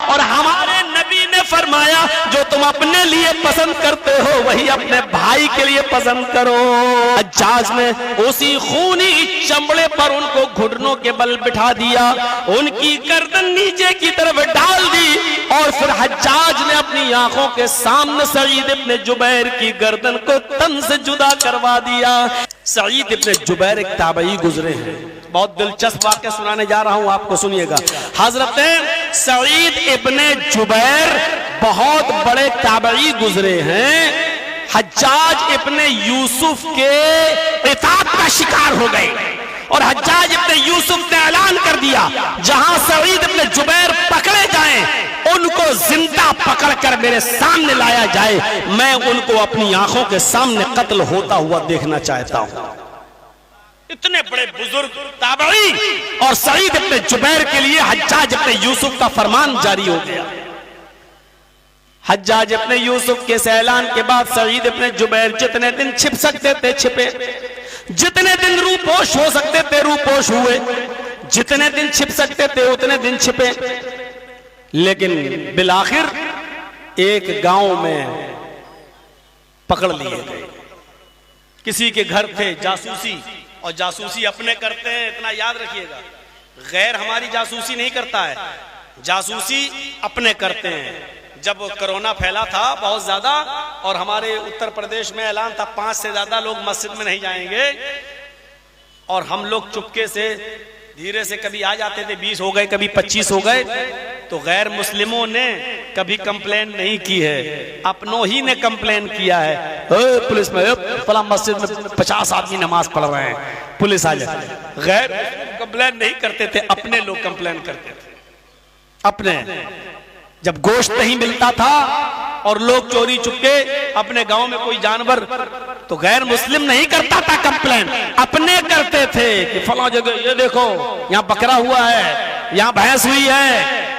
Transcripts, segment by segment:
और हमारे नबी ने फरमाया जो तुम अपने लिए पसंद करते हो वही अपने भाई के लिए पसंद करो। हज्जाज ने उसी खूनी चमड़े पर उनको घुटनों के बल बिठा दिया, उनकी गर्दन नीचे की तरफ डाल दी और फिर हज्जाज ने अपनी आंखों के सामने सईद इब्ने जुबैर की गर्दन को तन से जुदा करवा दिया। सईद इब्ने जुबैर एक ताबई गुजरे हैं, बहुत दिलचस्प वाक़या सुनाने जा रहा हूं, आपको सुनिएगा। हजरत सईद इब्ने जुबैर बहुत बड़े ताबई गुजरे हैं। हज्जाज इब्ने यूसुफ के इताअत का शिकार हो गए और हज्जाज इब्ने यूसुफ ने ऐलान कर दिया जहां सईद इब्ने जुबैर पकड़े जाएं उनको जिंदा पकड़कर मेरे सामने लाया जाए, मैं उनको अपनी आंखों के सामने कत्ल होता हुआ देखना चाहता हूं। इतने बड़े बुजुर्ग ताबई और सईद इब्ने जुबैर के लिए हज्जाज इब्ने यूसुफ का फरमान जारी हो गया। हज्जाज इब्ने यूसुफ के ऐलान के बाद सईद इब्ने जुबैर जितने दिन छिप सकते थे छिपे, जितने दिन रूपोश हो सकते थे रूपोश हुए, जितने दिन छिप सकते थे उतने दिन छिपे। लेकिन बिलाखिर एक गांव में पकड़ लिए गए। किसी के घर थे जासूसी, और जासूसी अपने करते हैं, इतना याद रखिएगा, गैर हमारी जासूसी नहीं करता है, जासूसी अपने करते हैं। जब कोरोना फैला था बहुत ज्यादा और हमारे उत्तर प्रदेश में ऐलान था 5 से ज्यादा लोग मस्जिद में नहीं जाएंगे, और हम लोग चुपके से धीरे से कभी आ जाते थे, 20 हो गए कभी 25 हो गए, तो गैर मुस्लिमों ने कभी कंप्लेन नहीं की है, अपनों ही ने कंप्लेन किया है। पुलिस में फला मस्जिद में 50 आदमी नमाज पढ़ रहे हैं, पुलिस आ जाए। गैर कंप्लेन नहीं करते थे, अपने लोग कंप्लेन करते थे। अपने जब गोश्त नहीं मिलता था और लोग चोरी चुपके अपने गांव में कोई जानवर, तो गैर मुस्लिम नहीं करता था कंप्लेन, अपने करते थे कि फला जगह ये देखो यहाँ बकरा हुआ है, यहाँ भैंस हुई है,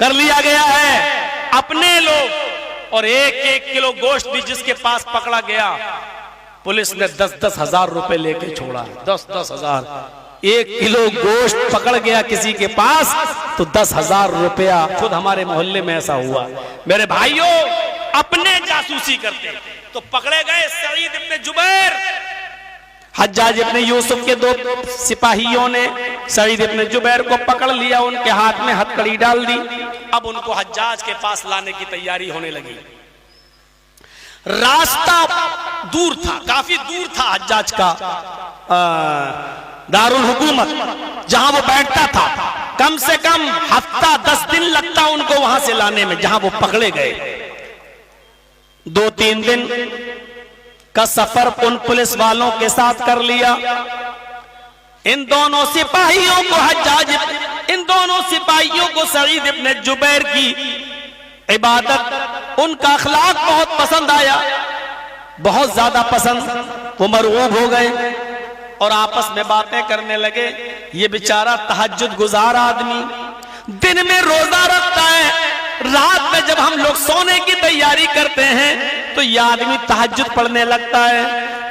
कर लिया गया है, अपने लोग। और 1-1 किलो गोश्त भी जिसके पास पकड़ा गया पुलिस ने 10-10 हजार रुपए लेके छोड़ा। 10-10 हजार, 1 किलो गोश्त पकड़ गया किसी के पास तो 10,000 रुपया। खुद हमारे मोहल्ले में ऐसा हुआ। मेरे भाइयों, अपने जासूसी करते तो पकड़े गए सईद इब्ने जुबैर। हज्जाज इब्ने यूसुफ के 2 सिपाहियों ने सईद इब्ने जुबैर को पकड़ लिया, उनके हाथ में हथकड़ी डाल दी। अब उनको हज्जाज के पास लाने की तैयारी होने लगी। रास्ता दूर था, काफी दूर था हज्जाज का दारुल हुकूमत जहां वो बैठता था, कम से कम हफ्ता 10 दिन लगता उनको वहां से लाने में, जहां वो पकड़े गए। 2-3 दिन का सफर उन पुलिस वालों के साथ कर लिया। इन दोनों सिपाहियों को इन दोनों सिपाहियों को सईद इब्ने जुबैर की इबादत, उनका अखलाक बहुत पसंद आया, बहुत ज्यादा पसंद। वो मरगूब हो गए और आपस में बातें करने लगे। ये बेचारा तहज्जुद गुजार आदमी, दिन में रोजा रखता है, रात में जब हम लोग सोने की तैयारी करते हैं तो यह आदमी तहज्जुद पढ़ने लगता है।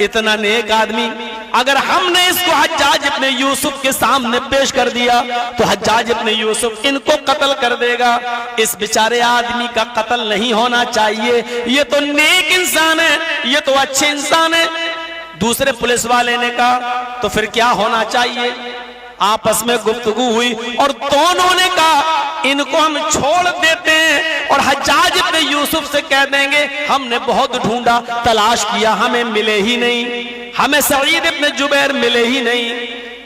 इतना नेक आदमी, अगर हमने इसको हज्जाज इब्ने यूसुफ के सामने पेश कर दिया तो हज्जाज इब्ने यूसुफ इनको कत्ल कर देगा। इस बेचारे आदमी का कत्ल नहीं होना चाहिए, ये तो नेक इंसान है, ये तो अच्छे इंसान है। दूसरे पुलिस वाले ने कहा तो फिर क्या होना चाहिए? आपस में गुफ्तगू हुई और दोनों ने कहा इनको हम छोड़ देते हैं और हज्जाज इब्ने यूसुफ से कह देंगे हमने बहुत ढूंढा, तलाश किया, हमें मिले ही नहीं, हमें सईद इब्ने जुबैर मिले ही नहीं।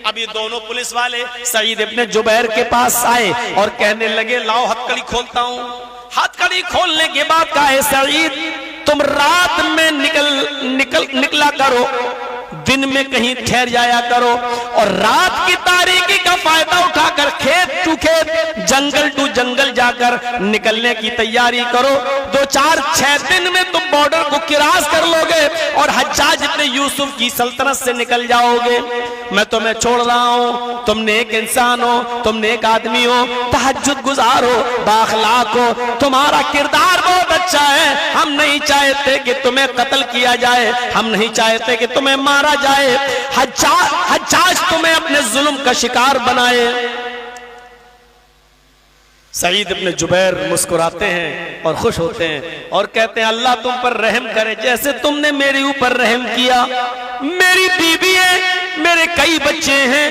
अब ये दोनों पुलिस वाले सईद इब्ने जुबैर के पास आए और कहने लगे लाओ हथकड़ी खोलता हूं। हथकड़ी खोलने के बाद कहा सईद तुम रात में निकला करो, दिन में कहीं ठहर जाया करो और रात की तारीकी का फायदा उठाकर खेत टू खेत, जंगल टू जंगल जाकर निकलने की तैयारी करो। 2-4-6 दिन में तुम बॉर्डर को क्रॉस कर लोगे और हज्जाज इब्ने यूसुफ की सल्तनत से निकल जाओगे। मैं तुम्हें छोड़ रहा हूं, तुम नेक इंसान हो, तुम नेक आदमी हो, तहज्जुद गुजार हो, बाखलाक हो, तुम्हारा किरदार बहुत अच्छा है। हम नहीं चाहते कि तुम्हें कत्ल किया जाए, हम नहीं चाहते कि तुम्हें मारा जाए, हज्जाज तुम्हें अपने जुल्म का शिकार बनाए। सईद इब्न जुबैर मुस्कुराते हैं और खुश होते हैं और कहते हैं अल्लाह तुम पर रहम करे जैसे तुमने मेरे ऊपर रहम किया। मेरी बीवी है, मेरे कई बच्चे हैं,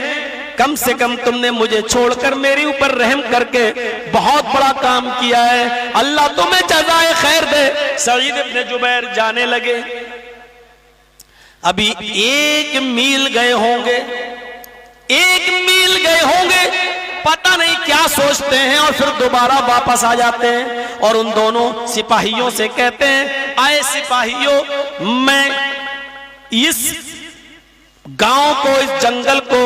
कम से कम तुमने मुझे छोड़कर मेरे ऊपर रहम करके बहुत बड़ा काम किया है, अल्लाह तुम्हें जज़ाए खैर दे। सईद इब्न जुबैर जाने लगे। अभी 1 मील गए होंगे, 1 मील गए होंगे, पता नहीं क्या सोचते हैं और फिर दोबारा वापस आ जाते हैं और उन दोनों सिपाहियों से कहते हैं आए सिपाहियों, मैं इस गांव को, इस जंगल को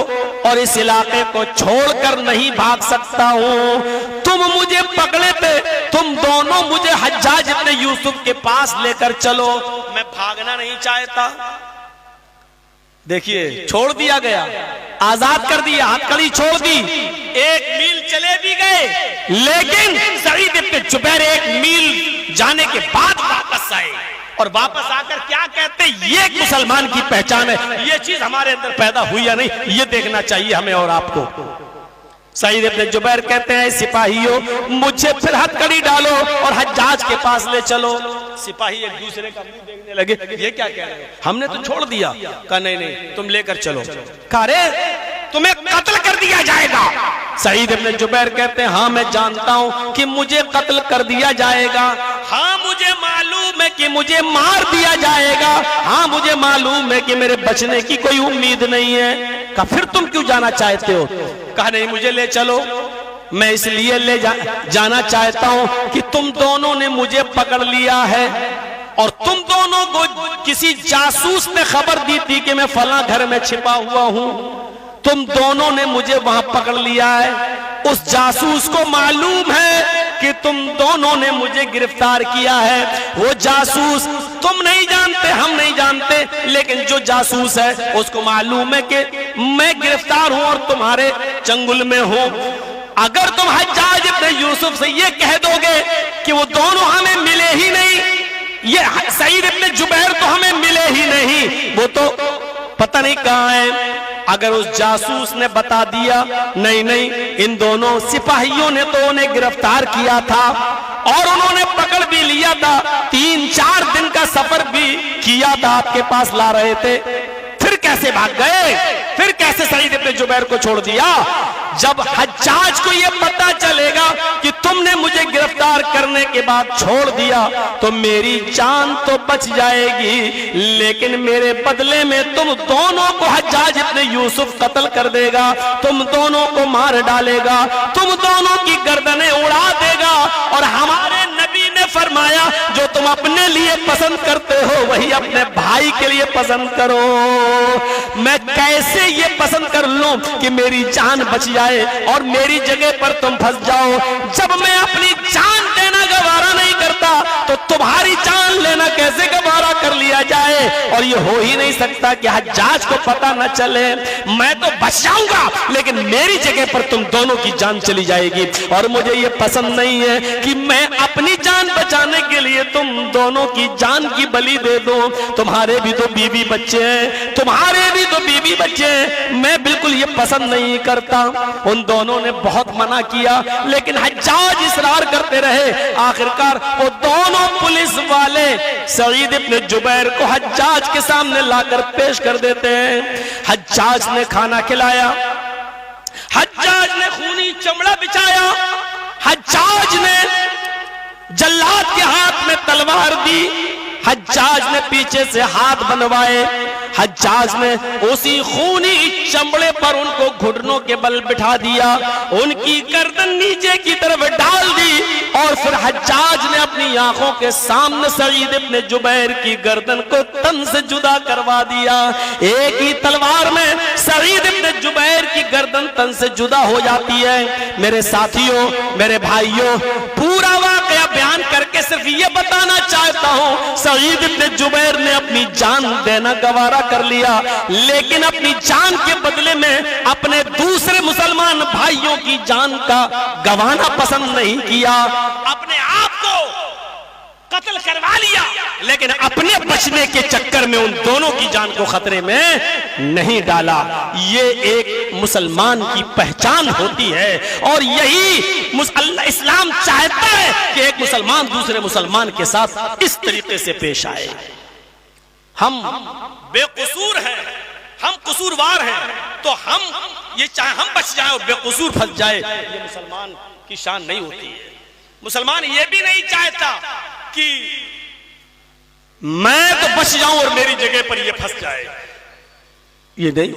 और इस इलाके को छोड़कर नहीं भाग सकता हूं। तुम मुझे पकड़े थे, तुम दोनों मुझे हज्जाज इब्न यूसुफ के पास लेकर चलो, मैं भागना नहीं चाहता। देखिए छोड़ दिया गया, आजाद कर दिया, हथकड़ी छोड़ दी, 1 मील चले भी गए, लेकिन सईद इब्न जुबैर 1 मील जाने के बाद वापस आए और वापस आकर क्या कहते, ये एक मुसलमान की पहचान है, ये चीज हमारे अंदर पैदा हुई या नहीं, ये देखना चाहिए हमें और आपको। सईद इब्न जुबैर कहते हैं सिपाहियों मुझे फिर हथकड़ी डालो और हज्जाज के पास ले चलो। सिपाही एक दूसरे का मुंह देखने लगे, ये क्या कह रहे हो, हमने तो छोड़ दिया। कहा नहीं नहीं तुम लेकर चलो। कहा रे तुम्हें कत्ल कर दिया जाएगा। सईद इब्न जुबैर कहते हैं हाँ मैं जानता हूं कि मुझे कत्ल कर दिया जाएगा, हाँ मुझे मालूम है कि मुझे मार दिया जाएगा, हाँ मुझे मालूम है कि मेरे बचने की कोई उम्मीद नहीं है। कहा फिर तुम क्यों जाना चाहते हो। कहा नहीं मुझे ले चलो, मैं इसलिए जाना चाहता हूं कि तुम दोनों ने मुझे पकड़ लिया है और तुम दोनों को किसी जासूस ने खबर दी थी कि मैं फला घर में छिपा हुआ हूं, तुम दोनों ने मुझे वहां पकड़ लिया है। उस जासूस को मालूम है कि तुम दोनों ने मुझे गिरफ्तार किया है। वो जासूस तुम नहीं जानते, हम नहीं जानते, लेकिन जो जासूस है उसको मालूम है कि मैं गिरफ्तार हूं और तुम्हारे चंगुल में हूं। अगर तुम हज्जाज इब्न यूसुफ से ये कह दोगे कि वो दोनों हमें मिले ही नहीं, ये सईद इब्न जुबैर तो हमें मिले ही नहीं, वो तो पता नहीं कहां है। अगर उस जासूस ने बता दिया नहीं नहीं इन दोनों सिपाहियों ने तो उन्हें गिरफ्तार किया था और उन्होंने पकड़ भी लिया था, 3-4 दिन का सफर भी किया था, आपके पास ला रहे थे, फिर कैसे भाग गए, फिर कैसे सईद इब्न जुबैर को छोड़ दिया। जब हज्जाज को यह पता चलेगा कि तुमने मुझे गिरफ्तार करने के बाद छोड़ दिया तो मेरी जान तो बच जाएगी, लेकिन मेरे बदले में तुम दोनों को हज्जाज इब्न यूसुफ कत्ल कर देगा, तुम दोनों को मार डालेगा, तुम दोनों की गर्दनें उड़ा देगा। और हमारे नबी ने फरमाया जो तुम अपने लिए पसंद करते हो वही अपने भाई के लिए पसंद करो। मैं कैसे ये पसंद कर लूं कि मेरी जान बच जाए और मेरी जगह पर तुम फंस जाओ। जब मैं अपनी जान देना गवारा नहीं करता तो तुम्हारी जान लेना कैसे गवारा कर लिया जाए। और ये हो ही नहीं सकता कि हज्जाज को पता न चले, मैं तो बच जाऊंगा लेकिन मेरी जगह पर तुम दोनों की जान चली जाएगी। और मुझे ये पसंद नहीं है कि मैं अपनी जान बचाने के लिए तुम दोनों की जान की बलि दे दूं। तुम्हारे भी तो बीवी बच्चे हैं, तुम्हारे भी तो बीवी बच्चे हैं, मैं बिल्कुल ये पसंद नहीं करता। उन दोनों ने बहुत मना किया लेकिन हज्जाज इसरार करते रहे। आखिरकार वो दोनों पुलिस वाले सईद इब्न जुबैर को हज्जाज के सामने लाकर पेश कर देते हैं। हज्जाज ने खाना खिलाया, हज्जाज ने खूनी चमड़ा बिछाया, हज्जाज ने जल्लाद के हाथ में तलवार दी, हज्जाज ने पीछे से हाथ बनवाए, हज्जाज ने उसी खूनी चमड़े पर उनको घुटनों के बल बिठा दिया, उनकी गर्दन नीचे की तरफ डाल दी और फिर हज्जाज ने अपनी आंखों के सामने सईद इब्न जुबैर की गर्दन को तन से जुदा करवा दिया। एक ही तलवार में सईद इब्न जुबैर की गर्दन तन से जुदा हो जाती है। मेरे साथियों, मेरे भाइयों, पूरा वाकया बयान करके सिर्फ ये बताना चाहता हूं, सईद इब्न जुबैर ने अपनी जान देना गवारा कर लिया लेकिन अपनी जान के बदले में अपने दूसरे मुसलमान भाइयों की जान का गंवाना पसंद नहीं किया। अपने आप को कत्ल कत्ल करवा लिया, लेकिन अपने बचने के चक्कर में उन दोनों की जान को खतरे में नहीं डाला। ये एक मुसलमान की पहचान होती है और यही इस्लाम चाहता है कि एक मुसलमान दूसरे मुसलमान के साथ इस तरीके से पेश आए। हम बेकसूर हैं, हम कसूरवार हैं, तो हम ये चाहे हम बच जाए और बेकसूर फंस जाए, ये मुसलमान की शान नहीं होती है। मुसलमान ये भी नहीं चाहता कि मैं तो बच जाऊं और मेरी जगह पर ये फंस जाए, ये नहीं।